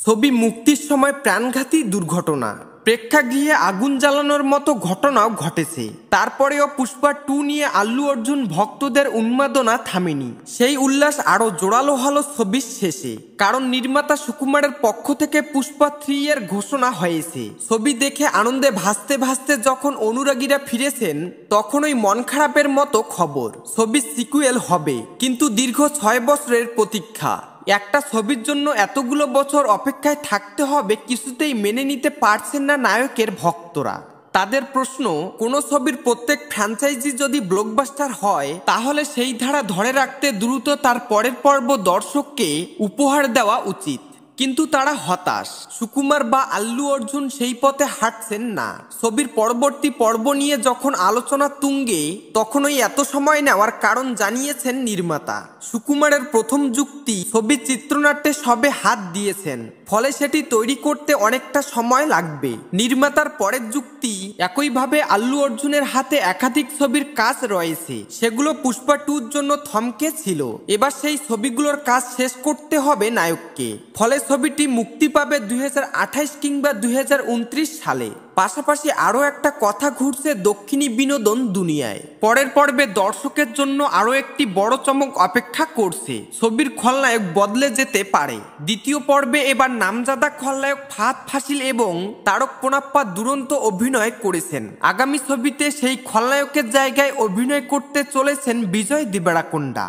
ছবি মুক্তির সময় প্রাণঘাতী দুর্ঘটনা, প্রেক্ষাগৃহে আগুন জ্বালানোর মতো ঘটনাও ঘটেছে। তারপরেও পুষ্পা 2 নিয়ে আল্লু অর্জুন ভক্তদের উন্মাদনা থামেনি। সেই উল্লাস আরও জোরালো হলো ছবির শেষে, কারণ নির্মাতা সুকুমারের পক্ষ থেকে পুষ্পা 3 এর ঘোষণা হয়েছে। ছবি দেখে আনন্দে ভাসতে ভাসতে যখন অনুরাগীরা ফিরেছেন, তখন ওই মন খারাপের মতো খবর ছবির সিকুয়েল হবে, কিন্তু দীর্ঘ 6 বছরের প্রতীক্ষা। একটা ছবির জন্য এতগুলো বছর অপেক্ষায় থাকতে হবে, কিছুতেই মেনে নিতে পারছেন না নায়কের ভক্তরা। তাদের প্রশ্ন, কোনো ছবির প্রত্যেক ফ্র্যাঞ্চাইজি যদি ব্লকবাস্টার হয়, তাহলে সেই ধারা ধরে রাখতে দ্রুত তার পরের পর্ব দর্শককে উপহার দেওয়া উচিত। কিন্তু তারা হতাশ। সুকুমার বা আল্লু অর্জুন সেই পথে হাঁটছেন না। ছবির পরবর্তী পর্ব নিয়ে যখন আলোচনা তুঙ্গে, তখন ওই এত সময় নেওয়ার কারণ জানিয়েছেন নির্মাতা। সুকুমারের প্রথম যুক্তি, ছবির চিত্রনাট্যে সবে হাত দিয়েছেন, ফলে সেটি তৈরি করতে অনেকটা সময় লাগবে। নির্মাতার পরের যুক্তি, একইভাবে আল্লু অর্জুনের হাতে একাধিক ছবির কাজ রয়েছে, সেগুলো পুষ্পা 2-র জন্য থমকে ছিল। এবার সেই ছবিগুলোর কাজ শেষ করতে হবে নায়ককে, ফলে ছবিটি মুক্তি পাবে 2028 কিংবা 2029 সালে। পাশাপাশি আরও একটা কথা ঘুরছে দক্ষিণী বিনোদন দুনিয়ায়। পরের পর্বে দর্শকের জন্য আরও একটি বড় চমক অপেক্ষা করছে। ছবির খলনায়ক বদলে যেতে পারে। দ্বিতীয় পর্বে এবার নামজাদা খলনায়ক ফাহাদ ফাসিল এবং তারক পোনাপ্পা দুরন্ত অভিনয় করেছেন। আগামী ছবিতে সেই খলনায়কের জায়গায় অভিনয় করতে চলেছেন বিজয় দেবরাকোন্ডা।